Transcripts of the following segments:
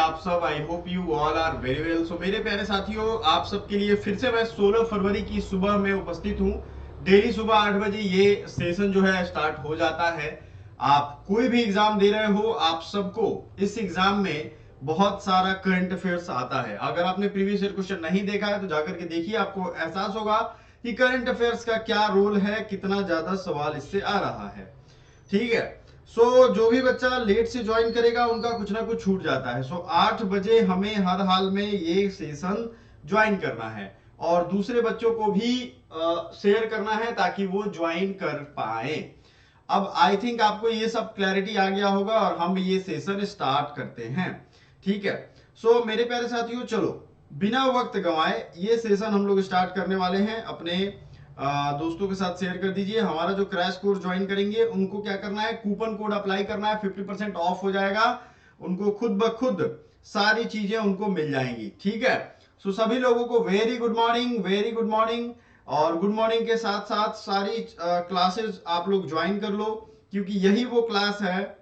आप सब? I hope you all are very well. So मेरे प्यारे साथियों, आप सबके लिए फिर से मैं 16 फरवरी की सुबह में उपस्थित हूँ। डेली सुबह 8 बजे ये सेशन जो है स्टार्ट हो जाता है। आप कोई भी एग्जाम दे रहे हो, आप सबको इस एग्जाम में बहुत सारा करंट अफेयर्स आता है। अगर आपने प्रीवियस ईयर क्वेश्चन नहीं देखा है तो जाकर के देखिए, आपको एहसास होगा कि करंट अफेयर्स का क्या रोल है, कितना ज्यादा सवाल इससे आ रहा है। ठीक है। जो भी बच्चा लेट से ज्वाइन करेगा उनका कुछ ना कुछ छूट जाता है। 8 बजे हमें हर हाल में ये सेशन ज्वाइन करना है और दूसरे बच्चों को भी शेयर करना है ताकि वो ज्वाइन कर पाए। अब आई थिंक आपको ये सब क्लैरिटी आ गया होगा और हम ये सेशन स्टार्ट करते हैं। ठीक है। मेरे प्यारे साथियों, चलो बिना वक्त गंवाए ये सेशन हम लोग स्टार्ट करने वाले हैं। अपने दोस्तों के साथ शेयर कर दीजिए। हमारा जो क्रैश कोर्स ज्वाइन करेंगे उनको क्या करना है, कूपन कोड अप्लाई करना है, 50% ऑफ हो जाएगा। उनको खुद ब खुद सारी चीजें उनको मिल जाएंगी। ठीक है। सभी लोगों को very good morning, very good morning. और गुड मॉर्निंग के साथ साथ सारी क्लासेस आप लोग ज्वाइन कर लो, क्योंकि यही वो क्लास है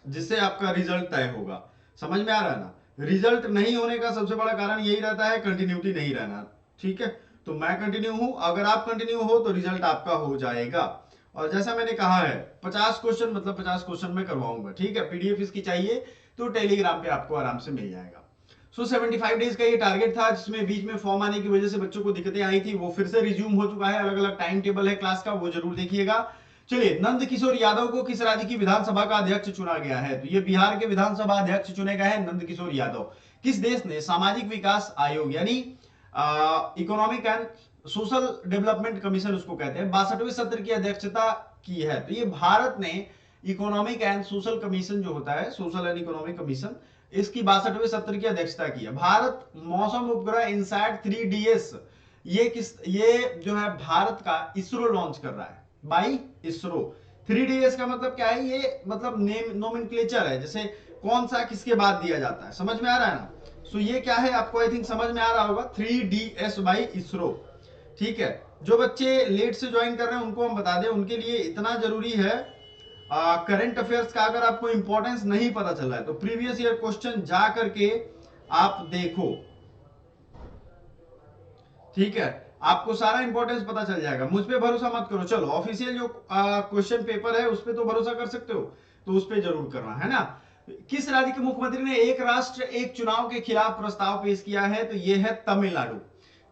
जिससे आपका रिजल्ट तय होगा। समझ में आ रहा है ना? रिजल्ट नहीं होने का सबसे बड़ा कारण यही रहता है, कंटिन्यूटी नहीं रहना। ठीक है। तो मैं कंटिन्यू हूं, अगर आप कंटिन्यू हो तो रिजल्ट आपका हो जाएगा। और जैसा मैंने कहा है 50 क्वेश्चन, मतलब 50 क्वेश्चन में करवाऊंगा। ठीक है। पीडीएफ इसकी चाहिए तो टेलीग्राम पे आपको आराम से मिल जाएगा। 75 डेज का ये टारगेट था, जिसमें बीच में फॉर्म आने की वजह से बच्चों को दिक्कतें आई थी, वो फिर से रिज्यूम हो चुका है। अलग अलग टाइम टेबल है क्लास का, वो जरूर देखिएगा। चलिए, नंद किशोर यादव को किस राज्य की विधानसभा का अध्यक्ष चुना गया है? तो ये बिहार के विधानसभा अध्यक्ष चुने गए हैं नंद किशोर यादव। किस देश ने सामाजिक विकास आयोग यानी economic and social development commission उसको कहते हैं, 62वें सत्र की अध्यक्षता की है? तो ये भारत ने इकोनॉमिक एंड सोशल कमीशन जो होता है, सोशल एंड इकोनॉमिक कमीशन, इसकी 62वें सत्र की अध्यक्षता की है। भारत मौसम उपग्रह इनसैट 3DS, ये जो है भारत का इसरो लॉन्च कर रहा है बाई इसरो। 3DS का मतलब क्या है? ये मतलब नेम नोमेनक्लेचर है, जैसे कौन सा किसके बाद दिया जाता है। समझ में आ रहा है ना? ये क्या है आपको आई थिंक समझ में आ रहा होगा, 3DS बाई इसरो। ठीक है। जो बच्चे लेट से ज्वाइन कर रहे हैं उनको हम बता दें, उनके लिए इतना जरूरी है करंट अफेयर्स का। अगर आपको इंपॉर्टेंस नहीं पता चल रहा है तो प्रीवियस ईयर क्वेश्चन जा करके आप देखो। ठीक है। आपको सारा इंपॉर्टेंस पता चल जाएगा। मुझ पे भरोसा मत करो, चलो ऑफिशियल जो क्वेश्चन पेपर है उस पे तो भरोसा कर सकते हो, तो उस पे जरूर करना है ना। किस राज्य के मुख्यमंत्री ने एक राष्ट्र एक चुनाव के खिलाफ प्रस्ताव पेश किया है? तो ये है तमिलनाडु।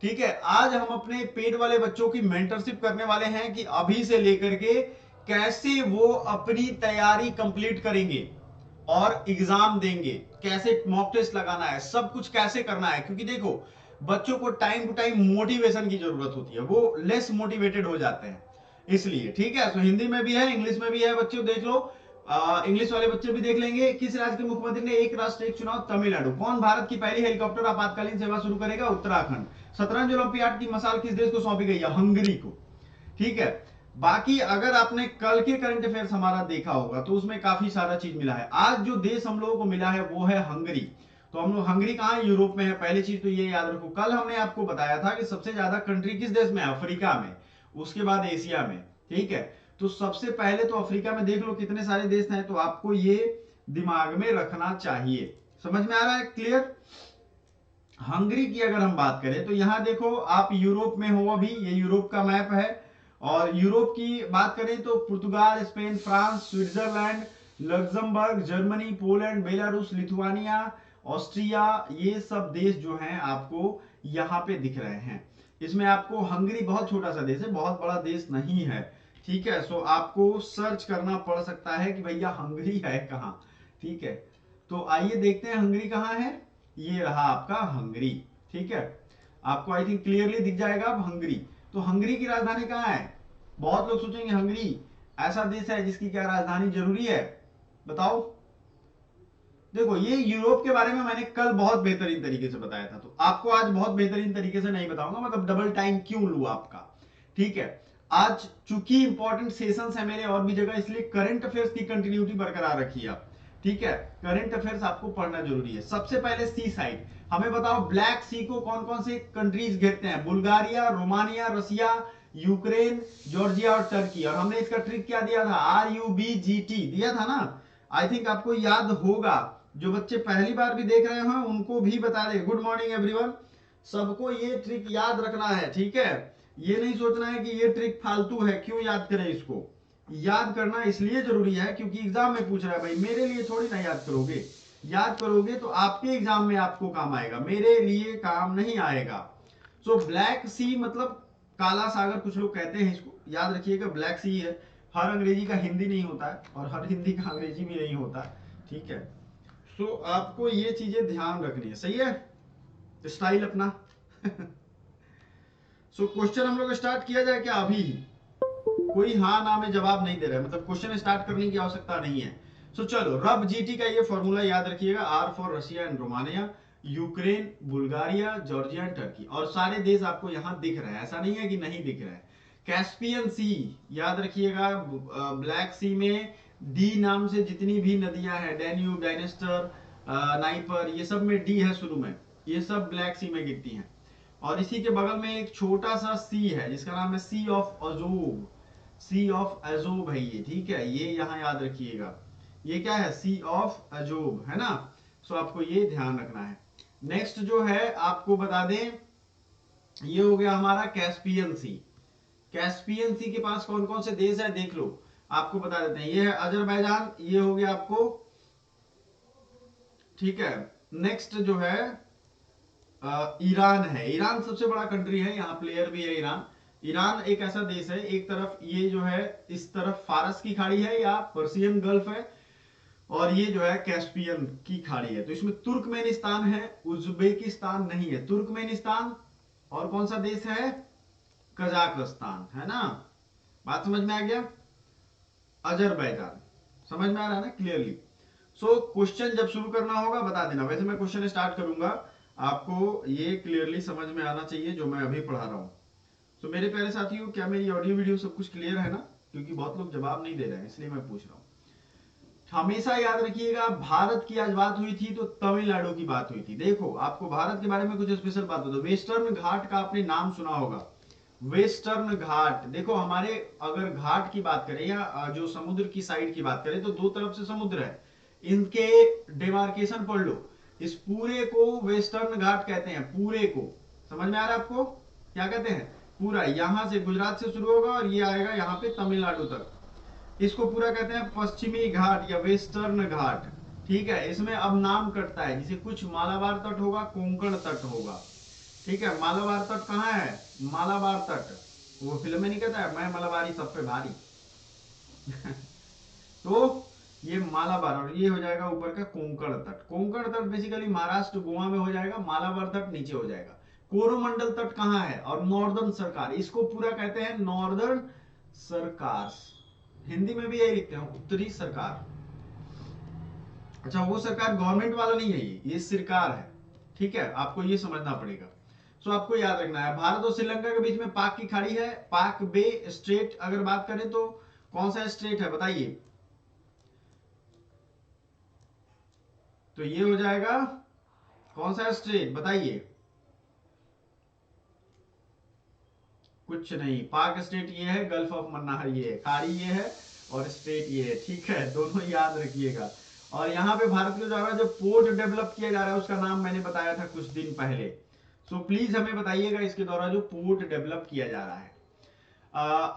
ठीक है। आज हम अपने पेड वाले बच्चों की मेंटरशिप करने वाले हैं कि अभी से लेकर के कैसे वो अपनी तैयारी कंप्लीट करेंगे और एग्जाम देंगे, कैसे मॉक टेस्ट लगाना है, सब कुछ कैसे करना है। क्योंकि देखो, बच्चों को टाइम टू टाइम मोटिवेशन की जरूरत होती है, वो लेस मोटिवेटेड हो जाते हैं इसलिए। ठीक है। हिंदी में भी है, इंग्लिश में भी है, बच्चों देख लो। इंग्लिश वाले बच्चे भी देख लेंगे। किस राज्य के मुख्यमंत्री ने एक राष्ट्र एक चुनाव? तमिलनाडु। कौन भारत की पहली हेलीकॉप्टर आपातकालीन सेवा शुरू करेगा? उत्तराखंड। शतरंज ओलंपियाड की मशाल किस देश को सौंपी गई है? हंगरी को। ठीक है। बाकी अगर आपने कल के करंट अफेयर्स हमारा देखा होगा तो उसमें काफी सारा चीज मिला है। आज जो देश हम लोगों को मिला है वो है हंगरी। तो हम लोग, हंगरी कहां है? यूरोप में है। पहली चीज तो ये याद रखो, कल हमने आपको बताया था कि सबसे ज्यादा कंट्री किस देश में है? अफ्रीका में, उसके बाद एशिया में। ठीक है। तो सबसे पहले तो अफ्रीका में देख लो कितने सारे देश हैं, तो आपको ये दिमाग में रखना चाहिए। समझ में आ रहा है? क्लियर? हंगरी की अगर हम बात करें तो यहां देखो, आप यूरोप में हो अभी, ये यूरोप का मैप है। और यूरोप की बात करें तो Portugal, Spain, France, Switzerland, Luxembourg, Germany, Poland, Belarus, Lithuania, Austria, ये सब देश जो हैं आपको यहां पे दिख रहे हैं। इसमें आपको हंगरी बहुत छोटा सा देश है, बहुत बड़ा देश नहीं है। ठीक है। आपको सर्च करना पड़ सकता है कि भैया हंगरी है कहां। ठीक है। तो आइए देखते हैं हंगरी कहां है। ये रहा आपका हंगरी। ठीक है। आपको आई थिंक क्लियरली दिख जाएगा अब हंगरी। तो हंगरी की राजधानी कहां है? बहुत लोग सोचेंगे हंगरी ऐसा देश है जिसकी क्या राजधानी जरूरी है? बताओ। देखो, ये यूरोप के बारे में मैंने कल बहुत बेहतरीन तरीके से बताया था, तो आपको आज बहुत बेहतरीन तरीके से नहीं बताऊंगा, मतलब डबल टाइम क्यों लू आपका। ठीक है। आज चूंकि इंपॉर्टेंट सेशंस है मेरे और भी जगह, इसलिए करंट अफेयर्स की कंटिन्यूटी बरकरार रखिए आप। ठीक है। करंट अफेयर्स आपको पढ़ना जरूरी है। सबसे पहले सी साइड, हमें बताओ ब्लैक सी को कौन कौन से कंट्रीज घेरते हैं? बुल्गारिया, रोमानिया, रसिया, यूक्रेन, जॉर्जिया और टर्की। और हमने इसका ट्रिक क्या दिया था? RUBGT दिया था ना। आई थिंक आपको याद होगा जो बच्चे पहली बार भी देख रहे हैं उनको भी बता दे। गुड मॉर्निंग एवरीवन, सबको ये ट्रिक याद रखना है, ठीक है। ये नहीं सोचना है कि ये ट्रिक फालतू है, क्यों याद करें इसको। याद करना इसलिए जरूरी है क्योंकि एग्जाम में पूछ रहा है भाई, मेरे लिए थोड़ी ना याद करोगे। याद करोगे तो आपके एग्जाम में आपको काम आएगा, मेरे लिए काम नहीं आएगा। सो ब्लैक सी मतलब काला सागर, कुछ लोग कहते हैं इसको, याद रखिएगा ब्लैक सी है। हर अंग्रेजी का हिंदी नहीं होता है और हर हिंदी का अंग्रेजी भी नहीं होता, ठीक है। सो आपको ये चीजें ध्यान रखनी है, सही है, स्टाइल अपना। सो क्वेश्चन हम लोग स्टार्ट किया जाए क्या अभी? कोई हाँ ना में जवाब नहीं दे रहा है, मतलब क्वेश्चन स्टार्ट करने की आवश्यकता नहीं है। सो चलो, रब जीटी का ये फॉर्मूला याद रखिएगा, R for Russia and Romania, Ukraine, Bulgaria, Georgia and Turkey. और सारे देश आपको यहां दिख रहे हैं, ऐसा नहीं है कि नहीं दिख रहा है। कैस्पियन सी याद रखिएगा, ब्लैक सी में डी नाम से जितनी भी नदियां हैं, डैन्यूब, डायनेस्टर, नाइपर, ये सब में डी है शुरू में, ये सब ब्लैक सी में गिरती हैं। और इसी के बगल में एक छोटा सा सी है जिसका नाम है सी ऑफ अजोब, सी ऑफ अजोब है ये, ठीक है, ये यहां याद रखिएगा। ये क्या है? सी ऑफ अजोब, है ना। सो आपको ये ध्यान रखना है। नेक्स्ट जो है आपको बता दें, ये हो गया हमारा कैस्पियन सी। कैस्पियन सी के पास कौन कौन से देश है देख लो, आपको बता देते हैं। ये है अजरबैजान, ये हो गया आपको, ठीक है। नेक्स्ट जो है ईरान है। ईरान सबसे बड़ा कंट्री है, यहाँ प्लेयर भी है ईरान। ईरान एक ऐसा देश है, एक तरफ ये जो है इस तरफ फारस की खाड़ी है या पर्सियन गल्फ है, और ये जो है कैस्पियन की खाड़ी है। तो इसमें तुर्कमेनिस्तान है, उज्बेकिस्तान नहीं है, तुर्कमेनिस्तान। और कौन सा देश है? कजाकिस्तान, है ना। बात समझ में आ गया? अजरबैजान, समझ में आ रहा है ना क्लियरली। सो क्वेश्चन जब शुरू करना होगा बता देना, वैसे मैं क्वेश्चन स्टार्ट करूंगा, आपको ये क्लियरली समझ में आना चाहिए जो मैं अभी पढ़ा रहा हूं। सो मेरे प्यारे साथियों, क्या मेरी ऑडियो वीडियो सब कुछ क्लियर है ना? क्योंकि बहुत लोग जवाब नहीं दे रहे हैं, इसलिए मैं पूछ रहा हूं। हमेशा याद रखिएगा, भारत की आज बात हुई थी तो तमिलनाडु की बात हुई थी। देखो, आपको भारत के बारे में कुछ स्पेशल बात बता, वेस्टर्न घाट का आपने नाम सुना होगा। वेस्टर्न घाट, देखो हमारे अगर घाट की बात करें या जो समुद्र की साइड की बात करें तो दो तरफ से समुद्र है, इनके डिमार्केशन पढ़ लो। इस पूरे को वेस्टर्न घाट कहते हैं, पूरे को। समझ में आ रहा है आपको? क्या कहते हैं? पूरा, यहां से गुजरात से शुरू होगा और ये आएगा यहाँ पे तमिलनाडु तक, इसको पूरा कहते हैं पश्चिमी घाट या वेस्टर्न घाट, ठीक है। इसमें अब नाम कटता है, जैसे कुछ मालाबार तट होगा, कोंकण तट होगा, ठीक है। मालाबार तट कहाँ है? मालाबार तट, वो फिल्म में नहीं कहता है मैं मलाबारी सब पे भारी। तो ये मालाबार, और ये हो जाएगा ऊपर का कोंकण तट। कोंकण तट बेसिकली महाराष्ट्र गोवा में हो जाएगा, मालाबार तट नीचे हो जाएगा। कोरोमंडल तट कहाँ है? और नॉर्दर्न सरकार, इसको पूरा कहते हैं नॉर्दर्न सरकार, हिंदी में भी यही लिखते हैं, उत्तरी सरकार। अच्छा, वो सरकार गवर्नमेंट वाला नहीं है, ये सरकार है, ठीक है, आपको ये समझना पड़ेगा। सो आपको याद रखना है, भारत और श्रीलंका के बीच में पाक की खाड़ी है, पाक बे स्ट्रेट अगर बात करें तो कौन सा स्ट्रेट है बताइए? तो ये हो जाएगा कौन सा स्ट्रेट बताइए? कुछ नहीं, पाक स्टेट ये है, गल्फ ऑफ मन्नार ये है, खाड़ी ये है और स्टेट ये है, ठीक है, दोनों याद रखिएगा। और यहाँ पे भारत के द्वारा जो पोर्ट डेवलप किया जा रहा है उसका नाम मैंने बताया था कुछ दिन पहले। सो प्लीज हमें बताइएगा इसके द्वारा जो पोर्ट डेवलप किया जा रहा है।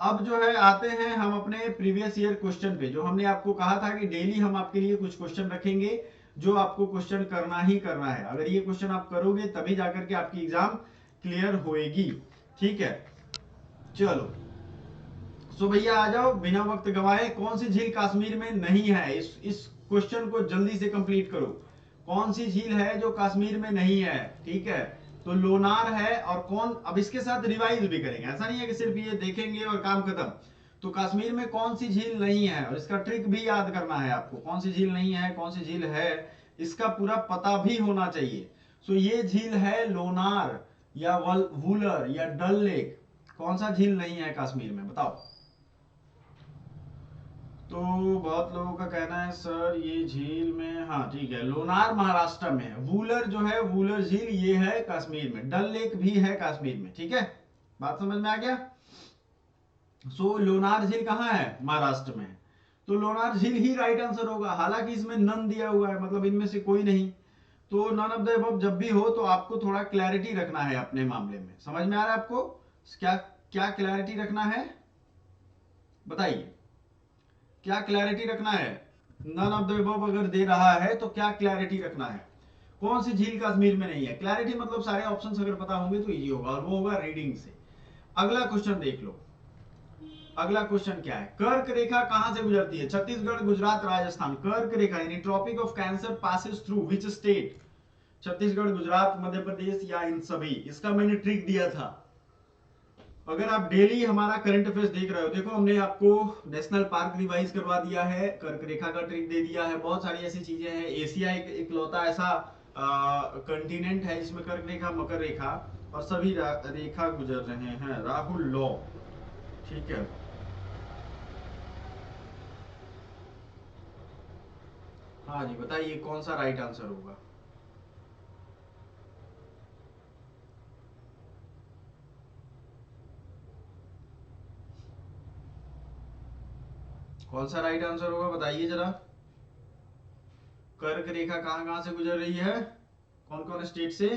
अब जो है आते हैं हम अपने प्रीवियस ईयर क्वेश्चन पे, जो हमने आपको कहा था कि डेली हम आपके लिए कुछ क्वेश्चन रखेंगे जो आपको क्वेश्चन करना ही करना है। अगर ये क्वेश्चन आप करोगे तभी जाकर के आपकी एग्जाम क्लियर होएगी, ठीक है। चलो, सो भैया आ जाओ बिना वक्त गवाए, कौन सी झील कश्मीर में नहीं है? इस क्वेश्चन को जल्दी से कंप्लीट करो। कौन सी झील है जो कश्मीर में नहीं है? ठीक है, तो लोनार है। और कौन, अब इसके साथ रिवाइज भी करेंगे, ऐसा नहीं है कि सिर्फ ये देखेंगे और काम खत्म। तो कश्मीर में कौन सी झील नहीं है और इसका ट्रिक भी याद करना है आपको, कौन सी झील नहीं है, कौन सी झील है, इसका पूरा पता भी होना चाहिए। सो ये झील है लोनार या वुलर या डल लेक। कौन सा झील नहीं है कश्मीर में बताओ? तो बहुत लोगों का कहना है सर ये झील में, हाँ ठीक है, लोनार महाराष्ट्र में है, वूलर जो है वूलर झील ये है कश्मीर में, डल लेक भी है कश्मीर में, ठीक है, बात समझ में आ गया। सो लोनार झील कहाँ है? महाराष्ट्र में। तो लोनार झील ही राइट आंसर होगा, हालांकि इसमें नन दिया हुआ है, मतलब इनमें से कोई नहीं। तो नन ऑफ द अबव जब भी हो तो आपको थोड़ा क्लैरिटी रखना है अपने मामले में। समझ में आ रहा है आपको? क्या क्या क्लैरिटी रखना है बताइए, क्या क्लैरिटी रखना है? नन ऑफ द अबव अगर दे रहा है तो क्या क्लैरिटी रखना है? कौन सी झील कश्मीर में नहीं है? क्लैरिटी मतलब सारे ऑप्शंस अगर पता होंगे तो इजी होगा, और वो होगा रीडिंग से। अगला क्वेश्चन देख लो। अगला क्वेश्चन क्या है? कर्क रेखा कहां से गुजरती है? छत्तीसगढ़, गुजरात, राजस्थान। कर्क रेखा यानी tropic of cancer passes through which state? Chhattisgarh, Gujarat, Madhya Pradesh या इन सभी? इसका मैंने ट्रिक दिया था। अगर आप डेली हमारा करंट अफेयर्स देख रहे हो, देखो हमने आपको नेशनल पार्क रिवाइज करवा दिया है, कर्क रेखा का ट्रिक दे दिया है, बहुत सारी ऐसी चीजें हैं। एशिया एक इकलौता ऐसा कंटिनेंट है जिसमें कर्क रेखा, मकर रेखा और सभी रेखा गुजर रहे हैं। राहुल लॉ, ठीक है। हाँ जी, बताइए कौन सा राइट आंसर होगा? कौन सा राइट आंसर होगा बताइए जरा। कर्क रेखा कहां कहां से गुजर रही है, कौन कौन स्टेट से?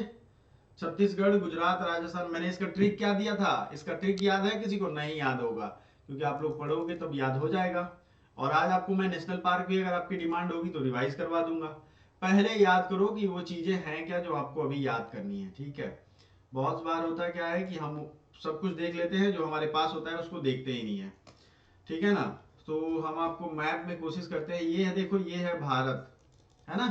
छत्तीसगढ़, गुजरात, राजस्थान। मैंने इसका ट्रिक क्या दिया था? इसका ट्रिक याद है किसी को? नहीं याद होगा, क्योंकि आप लोग पढ़ोगे तब याद हो जाएगा। और आज आपको मैं नेशनल पार्क भी अगर आपकी डिमांड होगी तो रिवाइज करवा दूंगा। पहले याद करो कि वो चीजें हैं क्या जो आपको अभी याद करनी है, ठीक है। बहुत बार होता क्या है कि हम सब कुछ देख लेते हैं, जो हमारे पास होता है उसको देखते ही नहीं है, ठीक है ना। तो हम आपको मैप में कोशिश करते हैं। ये है, देखो ये है भारत, है ना।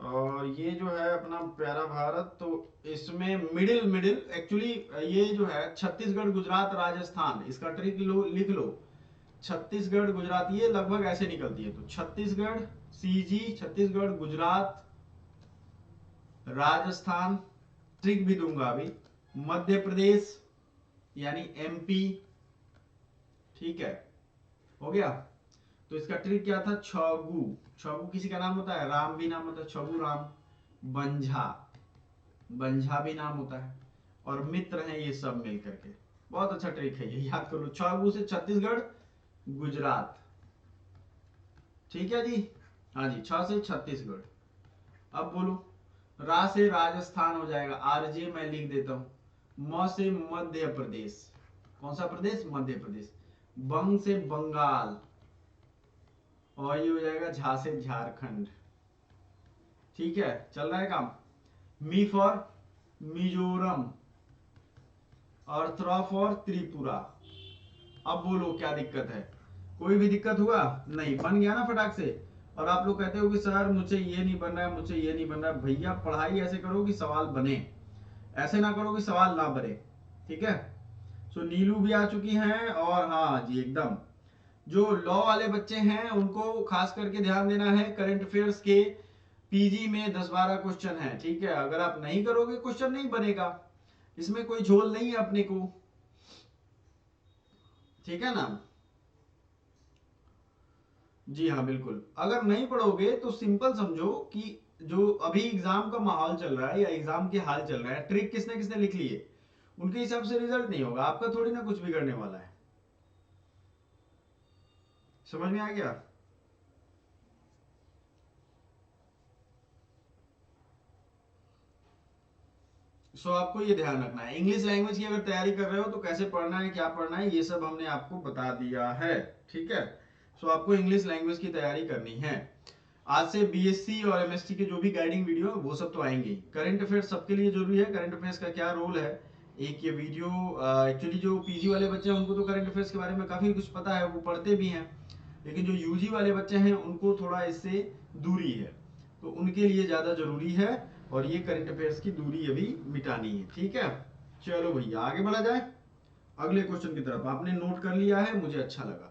और ये जो है अपना प्यारा भारत, तो इसमें मिडिल मिडिल एक्चुअली ये जो है छत्तीसगढ़, गुजरात, राजस्थान। इसका ट्रिक लो, लिख लो। छत्तीसगढ़, गुजरात, ये लगभग ऐसे निकलती है। तो छत्तीसगढ़, सीजी, छत्तीसगढ़, गुजरात, राजस्थान, ट्रिक भी दूंगा अभी, मध्य प्रदेश यानी एमपी, ठीक है, हो गया। तो इसका ट्रिक क्या था? छगू। छगू किसी का नाम होता है? राम भी नाम होता है, छगू राम। बंझा, बंझा भी नाम होता है। और मित्र हैं ये सब मिल करके। बहुत अच्छा ट्रिक है ये, याद कर लो। छगू से छत्तीसगढ़, गुजरात, ठीक है जी। हाँ जी, छ से छत्तीसगढ़। अब बोलो। रा से राजस्थान हो जाएगा, आरजे मैं लिख देता हूं। म से मध्य प्रदेश, कौन सा प्रदेश? मध्य प्रदेश। बंग से बंगाल, और ये हो जाएगा झा से झारखंड, ठीक है। चल रहा है काम। मी फॉर मिजोरम, और त्रा फॉर त्रिपुरा। अब बोलो क्या दिक्कत है? कोई भी दिक्कत हुआ? नहीं, बन गया ना फटाक से। और आप लोग कहते हो कि सर मुझे ये नहीं बन रहा है, मुझे ये नहीं बन रहा है। भैया पढ़ाई ऐसे करो कि सवाल बने, ऐसे ना करो कि सवाल ना बने, ठीक है। सो नीलू भी आ चुकी हैं, और हाँ जी एकदम। जो लॉ वाले बच्चे हैं उनको खास करके ध्यान देना है। करंट अफेयर्स के पीजी में 10-12 क्वेश्चन है, ठीक है। अगर आप नहीं करोगे क्वेश्चन नहीं बनेगा, इसमें कोई झोल नहीं है अपने को, ठीक है ना। जी हाँ बिल्कुल। अगर नहीं पढ़ोगे तो सिंपल समझो कि जो अभी एग्जाम का माहौल चल रहा है या एग्जाम के हाल चल रहा है, ट्रिक किसने किसने लिख ली है, उनके हिसाब से रिजल्ट नहीं होगा। आपका थोड़ी ना कुछ बिगड़ने वाला है। समझ में आ गया? सो आपको ये ध्यान रखना है। इंग्लिश लैंग्वेज की अगर तैयारी कर रहे हो तो कैसे पढ़ना है, क्या पढ़ना है, ये सब हमने आपको बता दिया है, ठीक है। सो आपको इंग्लिश लैंग्वेज की तैयारी करनी है। आज से बीएससी और एमएससी के जो भी गाइडिंग वीडियो है वो सब तो आएंगे। करंट अफेयर्स सबके लिए जरूरी है। करंट अफेयर्स का क्या रोल है, एक ये वीडियो, एक्चुअली जो पीजी वाले बच्चे हैं उनको तो करंट अफेयर्स के बारे में काफी कुछ पता है, वो पढ़ते भी हैं। लेकिन जो यूजी वाले बच्चे हैं उनको थोड़ा इससे दूरी है, तो उनके लिए ज्यादा जरूरी है। और ये करंट अफेयर्स की दूरी अभी मिटानी है, ठीक है। चलो भैया आगे बढ़ा जाए अगले क्वेश्चन की तरफ। आपने नोट कर लिया है, मुझे अच्छा लगा।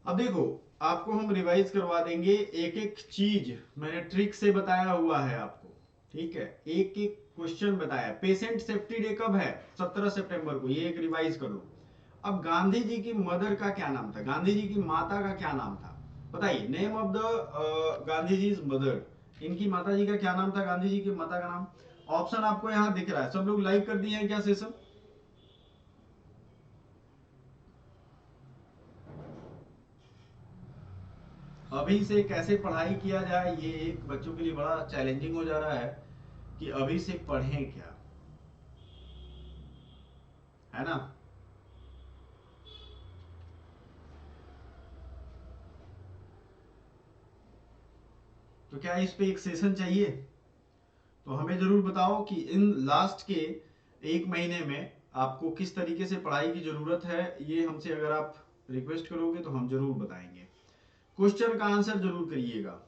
अब देखो, आपको हम रिवाइज करवा देंगे। एक एक चीज मैंने ट्रिक से बताया हुआ है आपको, ठीक है। एक एक क्वेश्चन बताया। पेशेंट सेफ्टी डे कब है? 17 सितंबर को, ये एक रिवाइज कर लो। अब गांधी जी की मदर का क्या नाम था, गांधी जी की माता का क्या नाम था? बताइए, name of the Gandhi ji mother. इनकी माता जी का क्या नाम था, गांधी जी की माता का नाम? ऑप्शन आपको यहाँ दिख रहा है। सब लोग लाइक कर दिए हैं क्या सेशन? अभी से कैसे पढ़ाई किया जाए, ये एक बच्चों के लिए बड़ा चैलेंजिंग हो जा रहा है कि अभी से पढ़ें क्या, है ना। तो क्या इस पे एक सेशन चाहिए? तो हमें जरूर बताओ कि इन लास्ट के एक महीने में आपको किस तरीके से पढ़ाई की जरूरत है। ये हमसे अगर आप रिक्वेस्ट करोगे तो हम जरूर बताएंगे। क्वेश्चन का आंसर जरूर करिएगा।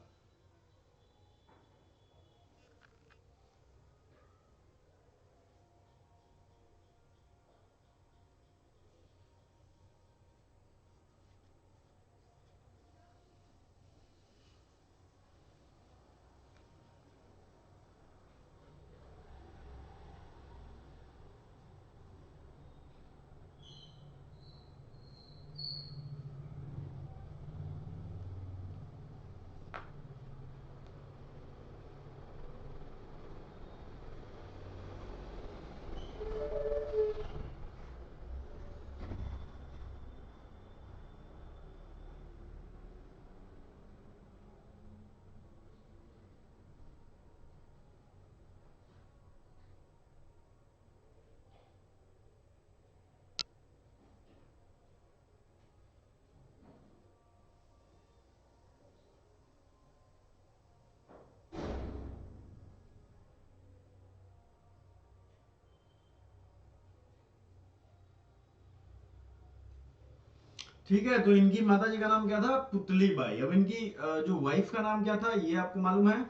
ठीक है, तो इनकी माता जी का नाम क्या था? पुतली बाई। अब इनकी जो वाइफ का नाम क्या था, ये आपको मालूम है?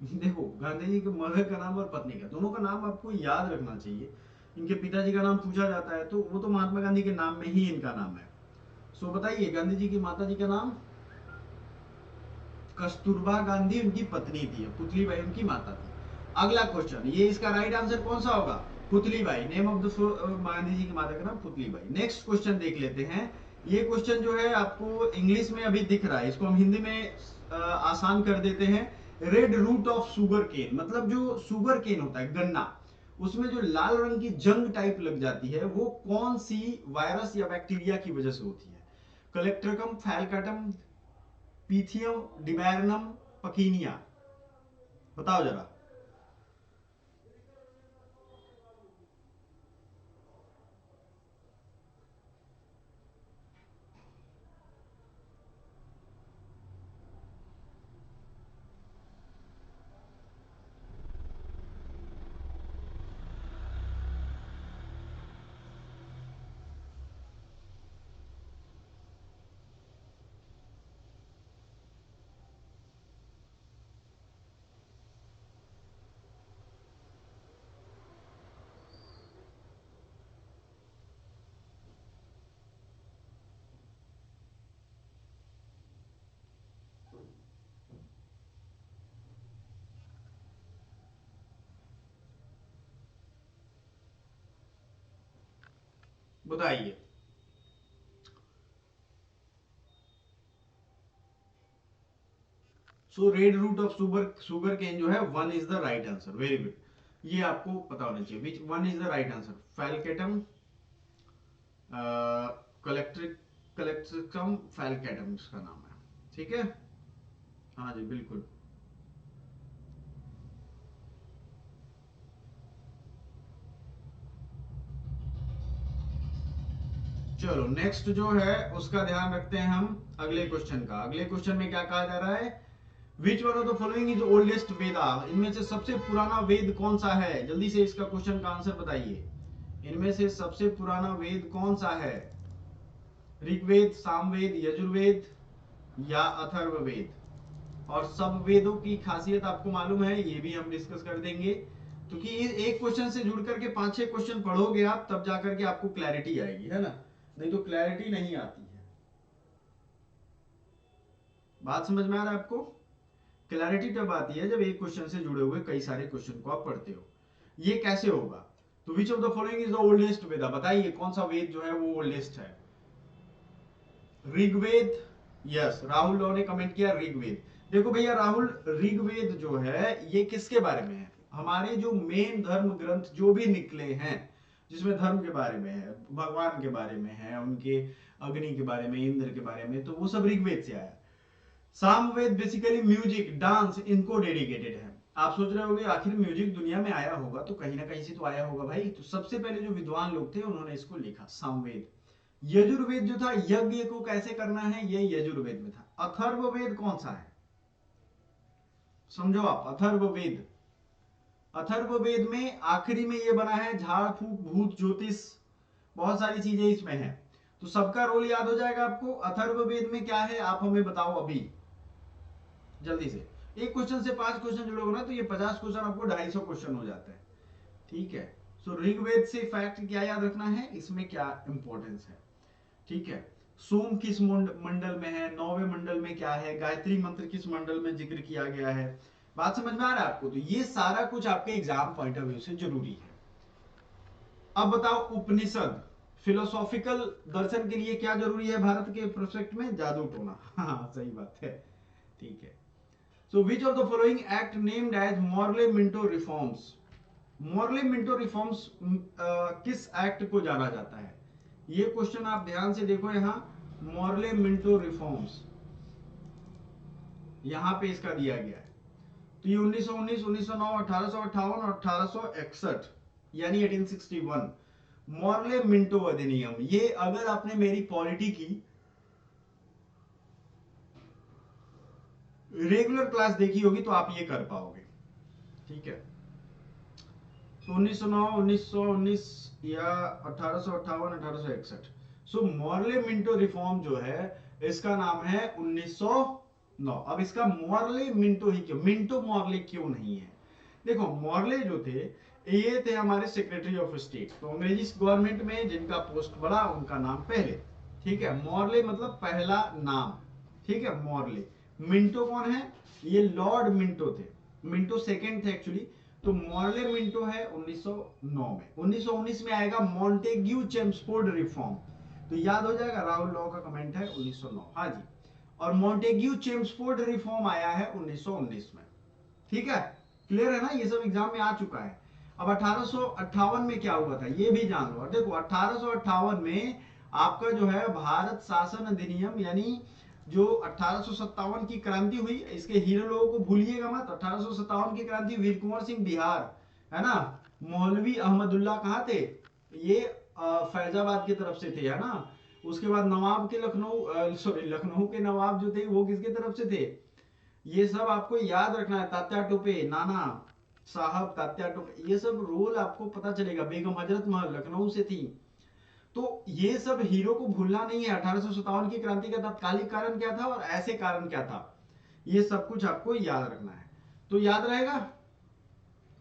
देखो, गांधी जी के मदर का नाम और पत्नी का, दोनों का नाम आपको याद रखना चाहिए। इनके पिताजी का नाम पूछा जाता है तो वो तो महात्मा गांधी के नाम में ही इनका नाम है। सो बताइए, गांधी जी की माता जी का नाम कस्तूरबा गांधी उनकी पत्नी थी, पुतली बाई उनकी माता थी। अगला क्वेश्चन, ये इसका राइट आंसर कौन सा होगा? Putli Bai. Name of the Gandhi ji की माता का नाम पुतली बाई। नेक्स्ट क्वेश्चन देख लेते हैं। ये क्वेश्चन जो है आपको इंग्लिश में अभी दिख रहा है, इसको हम हिंदी में आसान कर देते हैं। Red root of sugarcane, मतलब जो शुगर केन होता है, गन्ना, उसमें जो लाल रंग की जंग टाइप लग जाती है, वो कौन सी वायरस या बैक्टीरिया की वजह से होती है? Colletotrichum, falcatum, Pythium, debaryanum, Puccinia. बताओ जरा। बताइए। So red root of sugar sugar cane जो है, one is the right answer. Very good, ये आपको पता होना चाहिए। Which one is the right answer? Falcatum, कलेक्ट्रिक कलेक्ट्रिकम फैलकेटम इसका नाम है। ठीक है, हाँ जी बिल्कुल। चलो नेक्स्ट जो है उसका ध्यान रखते हैं हम अगले क्वेश्चन का। अगले क्वेश्चन में क्या कहा जा रहा है? Which one of the following is oldest Veda, इनमें से सबसे पुराना वेद कौन सा है? जल्दी से इसका क्वेश्चन का आंसर बताइए। इनमें से सबसे पुराना वेद कौन सा है? ऋग्वेद, सामवेद, यजुर्वेद या अथर्ववेद? और सब वेदों की खासियत आपको मालूम है, ये भी हम डिस्कस कर देंगे। क्योंकि एक क्वेश्चन से जुड़ करके 5-6 क्वेश्चन पढ़ोगे आप, तब जाकर के आपको क्लैरिटी आएगी, है ना। नहीं तो क्लैरिटी नहीं आती है। बात समझ में आ रहा है आपको? क्लैरिटी तब आती है जब एक क्वेश्चन से जुड़े हुए कई सारे क्वेश्चन को आप पढ़ते हो। ये कैसे होगा? तो which of the following is the oldest Veda, बताइए कौन सा वेद जो है वो ओल्डेस्ट है? ऋग्वेद। यस, राहुल ने कमेंट किया ऋग्वेद। देखो भैया राहुल, ऋग्वेद जो है ये किसके बारे में है? हमारे जो मेन धर्म ग्रंथ जो भी निकले हैं, जिसमें धर्म के बारे में है, भगवान के बारे में है, उनके अग्नि के बारे में, इंद्र के बारे में, तो वो सब ऋग्वेद से आया। सामवेद बेसिकली म्यूजिक, डांस, इनको डेडिकेटेड है। आप सोच रहे होंगे आखिर म्यूजिक दुनिया में आया होगा तो कहीं ना कहीं से तो आया होगा भाई। तो सबसे पहले जो विद्वान लोग थे उन्होंने इसको लिखा सामवेद। यजुर्वेद जो था, यज्ञ को कैसे करना है, ये यजुर्वेद में था। अथर्ववेद कौन सा है, समझो आप, अथर्ववेद। अथर्ववेद में आखिरी में ये बना है, झाड़ फूक भूत ज्योतिष, बहुत सारी चीजें इसमें हैं। तो सबका रोल याद हो जाएगा आपको। अथर्ववेद में क्या है आप हमें बताओ अभी जल्दी से। एक क्वेश्चन से 5 क्वेश्चन जुड़ोगे ना तो ये 50 क्वेश्चन आपको 250 क्वेश्चन हो जाता है। ठीक है, सो ऋग्वेद से फैक्ट क्या याद रखना है, इसमें क्या इंपॉर्टेंस है। ठीक है, सोम किस मंडल में है, 9वें मंडल में क्या है, गायत्री मंत्र किस मंडल में जिक्र किया गया है। बात समझ में आ रहा है आपको। तो ये सारा कुछ आपके एग्जाम पॉइंट ऑफ व्यू से जरूरी है। अब बताओ उपनिषद, फिलोसॉफिकल दर्शन के लिए क्या जरूरी है भारत के प्रोस्पेक्ट में, जादू टोना। हाँ सही बात है। ठीक है, so which of the following act named as Morley Minto reforms. Morley Minto reforms किस एक्ट को जाना जाता है, ये क्वेश्चन आप ध्यान से देखो। यहां मॉर्ले मिंटो रिफॉर्म्स यहां पे इसका दिया गया है। तो ये 1919, 1909, 1858 और 1861 यानी 1861 मॉर्ले मिंटो अधिनियम। ये अगर आपने मेरी पॉलिटी की रेगुलर क्लास देखी होगी तो आप ये कर पाओगे। ठीक है, तो 1909, 1919 या 1858, 1861। सो मॉर्ले मिंटो रिफॉर्म जो है इसका नाम है 1909। अब इसका मॉर्ले मिंटो ही क्यों, मिंटो मॉर्ले क्यों नहीं है। देखो मॉर्ले जो थे ये थे हमारे सेक्रेटरी ऑफ स्टेट। तो अंग्रेजी गवर्नमेंट में जिनका पोस्ट बढ़ा उनका नाम पहले। ठीक है, मॉर्ले मतलब पहला नाम। ठीक है, मॉर्ले। मिंटो कौन है, ये लॉर्ड मिंटो थे। मिंटो सेकंड थे एक्चुअली। तो मॉर्ले मिंटो है 1909 में। 1919 में आएगा मॉन्टेग्यू चेम्सफोर्ड रिफॉर्म। तो याद हो जाएगा, राहुल लॉ का कमेंट है 1909। हाँ जी, और मॉन्टेग्यू चेम्सफोर्ड रिफॉर्म आया है 1919 में। ठीक है, क्लियर है ना, ये सब एग्जाम में आ चुका है। अब 1858 में क्या हुआ था ये भी जान लो। देखो 1858 में आपका जो है भारत शासन अधिनियम, यानी जो 1857 की क्रांति हुई, इसके हीरो लोगों को भूलिएगा मत। 1857 की क्रांति, वीर कुंवर सिंह बिहार, है ना, मौलवी अहमदुल्ला कहाँ थे, ये फैजाबाद की तरफ से थे, है ना। उसके बाद नवाब के लखनऊ, सॉरी लखनऊ के नवाब जो थे वो किसके तरफ से थे, ये सब आपको याद रखना है। तात्या टोपे, नाना साहब तात्या टोपे, ये सब रोल आपको पता चलेगा। बेगम हजरत महल लखनऊ से थी। तो ये सब हीरो को भूलना नहीं है। 1857 की क्रांति का तत्कालिक कारण क्या था और ऐसे कारण क्या था, ये सब कुछ आपको याद रखना है। तो याद रहेगा।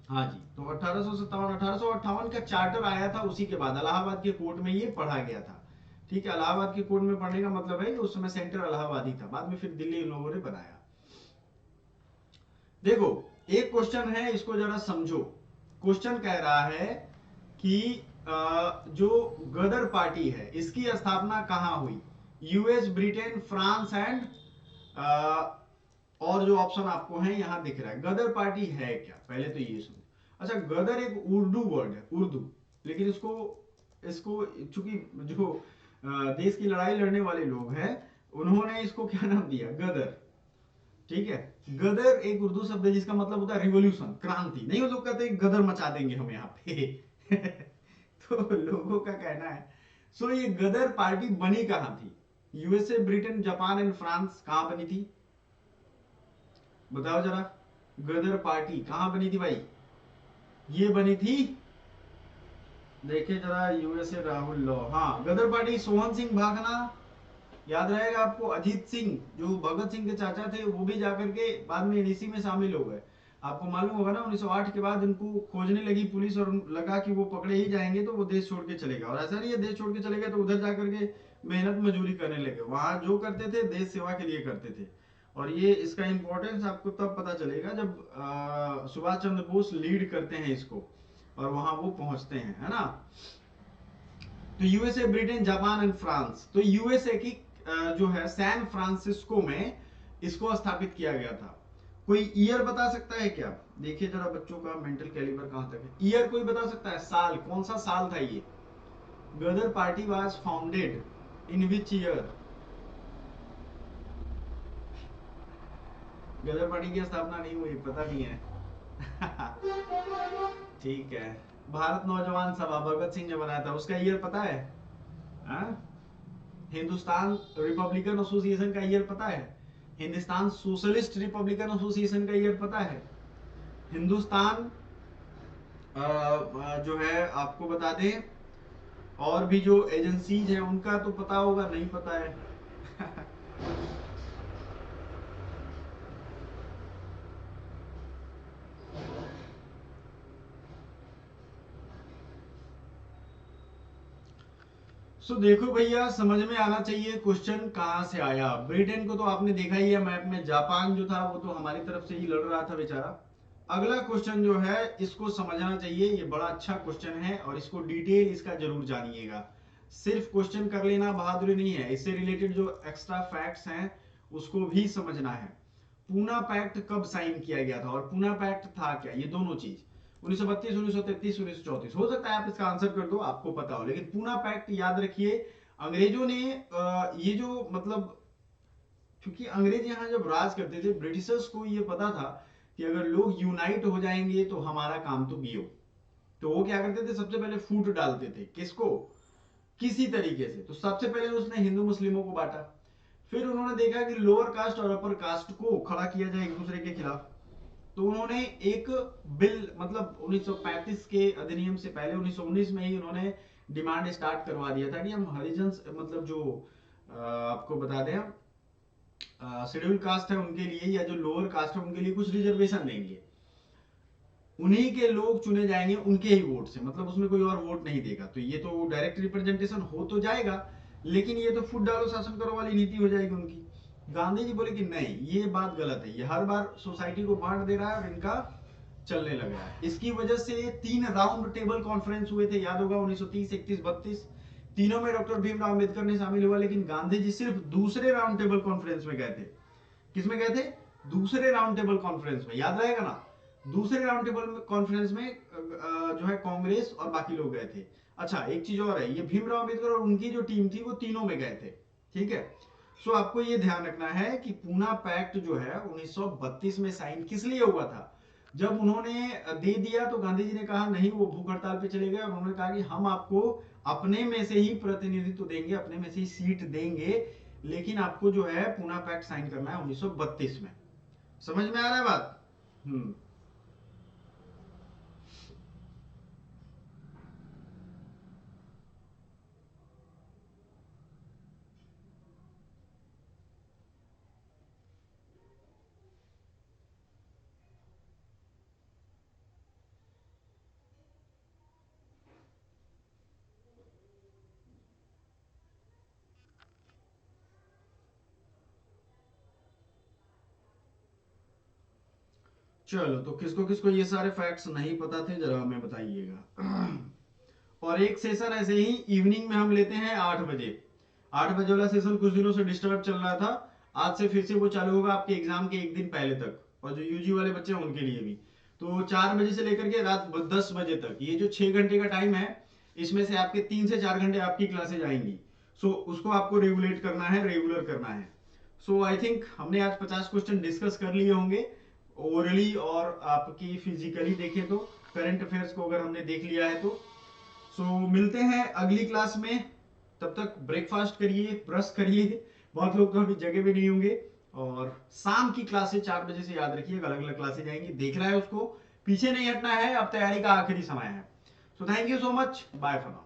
हाँ जी, तो 1857 का चार्टर आया था, उसी के बाद इलाहाबाद के कोर्ट में ये पढ़ा गया था। ठीक है, इलाहाबाद के कोर्ट में पढ़ने का मतलब है कि उस समय सेंटर इलाहाबाद ही था, बाद में फिर दिल्ली लोगों ने बनाया। देखो एक क्वेश्चन है, इसको जरा समझो। क्वेश्चन कह रहा है कि जो गदर पार्टी है इसकी स्थापना कहां हुई, यूएस, ब्रिटेन, फ्रांस एंड और जो ऑप्शन आपको है यहां दिख रहा है। गदर पार्टी है क्या, पहले तो ये सुनो। अच्छा, गदर एक उर्दू वर्ड है, उर्दू, लेकिन इसको इसको चूंकि जो देश की लड़ाई लड़ने वाले लोग हैं उन्होंने इसको क्या नाम दिया, गदर। ठीक है, गदर एक उर्दू शब्द है जिसका मतलब होता है रिवॉल्यूशन, क्रांति। नहीं वो लोग कहते हैं गदर मचा देंगे हम यहाँ पे। तो लोगों का कहना है। सो ये गदर पार्टी बनी कहां थी, USA, Britain, Japan and France, कहां बनी थी बताओ जरा। गदर पार्टी कहां बनी थी भाई, ये बनी थी, देखिए जरा, यूएसए, राहुल लॉ। हाँ, गदर पार्टी सोहन सिंह भागना, याद रहेगा आपको। अजीत सिंह जो भगत सिंह के चाचा थे वो भी जाकर के बाद में एनडीसी में शामिल हो गए। आपको मालूम होगा ना 1908 के बाद उनको खोजने लगी पुलिस और लगा कि वो पकड़े ही जाएंगे तो वो देश छोड़ के चले गए। और ऐसा नहीं है देश छोड़ के चले गए तो उधर जाकर के मेहनत मजदूरी करने लगे, वहां जो करते थे देश सेवा के लिए करते थे। और ये इसका इंपॉर्टेंस आपको तब पता चलेगा जब सुभाष चंद्र बोस लीड करते हैं इसको और वहां वो पहुंचते हैं, है ना। तो USA, Britain, Japan and France. तो यूएसए की जो है सैन फ्रांसिस्को में इसको स्थापित किया गया था। कोई ईयर बता सकता है क्या, देखिए जरा बच्चों का मेंटल कैलिबर कहां तक है। ईयर कोई बता सकता है, साल, कौन सा साल था ये, Ghadar party was founded in which year. Ghadar party की स्थापना नहीं हुई, पता नहीं है। ठीक है। भारत नौजवान सभा भगत सिंह ने बनाया था, उसका ईयर पता है? हाँ? हिंदुस्तान रिपब्लिकन एसोसिएशन का ईयर पता है? हिंदुस्तान सोशलिस्ट रिपब्लिकन एसोसिएशन का ईयर पता है? हिंदुस्तान जो है आपको बता दें, और भी जो एजेंसीज हैं उनका तो पता होगा, नहीं पता है। देखो भैया, समझ में आना चाहिए क्वेश्चन कहां से आया। ब्रिटेन को तो आपने देखा ही है मैप में, जापान जो था वो तो हमारी तरफ से ही लड़ रहा था बेचारा। अगला क्वेश्चन जो है इसको समझना चाहिए, ये बड़ा अच्छा क्वेश्चन है और इसको डिटेल इसका जरूर जानिएगा। सिर्फ क्वेश्चन कर लेना बहादुरी नहीं है, इससे रिलेटेड जो एक्स्ट्रा फैक्ट्स हैं उसको भी समझना है। पूना पैक्ट कब साइन किया गया था और पूना पैक्ट था क्या, ये दोनों चीज। 1932, 1933, 1934, हो सकता है आप इसका आंसर कर दो, आपको पता हो, लेकिन पूना पैक्ट याद रखिए। अंग्रेजों ने ये जो मतलब, क्योंकि अंग्रेज यहाँ जब राज करते थे, ब्रिटिशर्स को ये पता था कि अगर लोग यूनाइट हो जाएंगे तो हमारा काम तो बियो। तो वो क्या करते थे, सबसे पहले फूट डालते थे, किसको, किसी तरीके से। तो सबसे पहले उसने हिंदू मुस्लिमों को बांटा, फिर उन्होंने देखा कि लोअर कास्ट और अपर कास्ट को खड़ा किया जाए एक दूसरे के खिलाफ। तो उन्होंने एक बिल, मतलब 1935 के अधिनियम से पहले 1919 में ही उन्होंने डिमांड स्टार्ट करवा दिया था कि हम हरिजन, मतलब जो आपको बता दें, शेड्यूल कास्ट है उनके लिए, या जो लोअर कास्ट है उनके लिए कुछ रिजर्वेशन देंगे, उन्हीं के लोग चुने जाएंगे उनके ही वोट से, मतलब उसमें कोई और वोट नहीं देगा। तो ये तो डायरेक्ट रिप्रेजेंटेशन हो तो जाएगा, लेकिन ये तो फुट डालो शासन करो वाली नीति हो जाएगी उनकी। गांधी जी बोले कि नहीं, ये बात गलत है, ये हर बार सोसाइटी को बांट दे रहा है और इनका चलने लग रहा है। इसकी वजह से 3 राउंड टेबल कॉन्फ्रेंस हुए थे, याद होगा, 1930, 31, 32। तीनों में डॉक्टर भीमराव अम्बेडकर ने शामिल हुआ, लेकिन गांधी जी सिर्फ दूसरे राउंड टेबल कॉन्फ्रेंस में गए थे। किसमें गए थे? दूसरे राउंड टेबल कॉन्फ्रेंस में, याद रहेगा ना। दूसरे राउंड टेबल कॉन्फ्रेंस में जो है कांग्रेस और बाकी लोग गए थे। अच्छा, एक चीज और है, ये भीमराव अम्बेडकर और उनकी जो टीम थी वो तीनों में गए थे। ठीक है। आपको ये ध्यान रखना है कि पूना पैक्ट जो है 1932 में साइन किस लिए हुआ था। जब उन्होंने दे दिया तो गांधी जी ने कहा नहीं, वो भूख हड़ताल पे चले गए और उन्होंने कहा कि हम आपको अपने में से ही प्रतिनिधित्व देंगे, अपने में से ही सीट देंगे, लेकिन आपको जो है पूना पैक्ट साइन करना है 1932 में। समझ में आ रहा है बात? चलो, तो किसको किसको ये सारे फैक्ट्स नहीं पता थे जरा हमें बताइएगा। और एक सेशन ऐसे ही इवनिंग में हम लेते हैं 8 बजे। 8 बजे वाला सेशन कुछ दिनों से डिस्टर्ब चल रहा था, आज से फिर से वो चालू होगा आपके एग्जाम के एक दिन पहले तक, और जो यूजी वाले बच्चे हैं उनके लिए भी। तो 4 बजे से लेकर के रात 10 बजे तक, ये जो 6 घंटे का टाइम है, इसमें से आपके 3 से 4 घंटे आपकी क्लासेज आएंगी। उसको आपको रेगुलेट करना है, रेगुलर करना है। आई थिंक हमने आज 50 क्वेश्चन डिस्कस कर लिए होंगे ओरली, और आपकी फिजिकली देखें तो करंट अफेयर्स को अगर हमने देख लिया है तो। मिलते हैं अगली क्लास में, तब तक ब्रेकफास्ट करिए, ब्रश करिए, बहुत लोग तो अभी जगह भी नहीं होंगे। और शाम की क्लासेज 4 बजे से याद रखिए, अलग अलग क्लासेज आएंगी, देखना है उसको, पीछे नहीं हटना है, अब तैयारी का आखिरी समय है। Thank you so much, bye for now.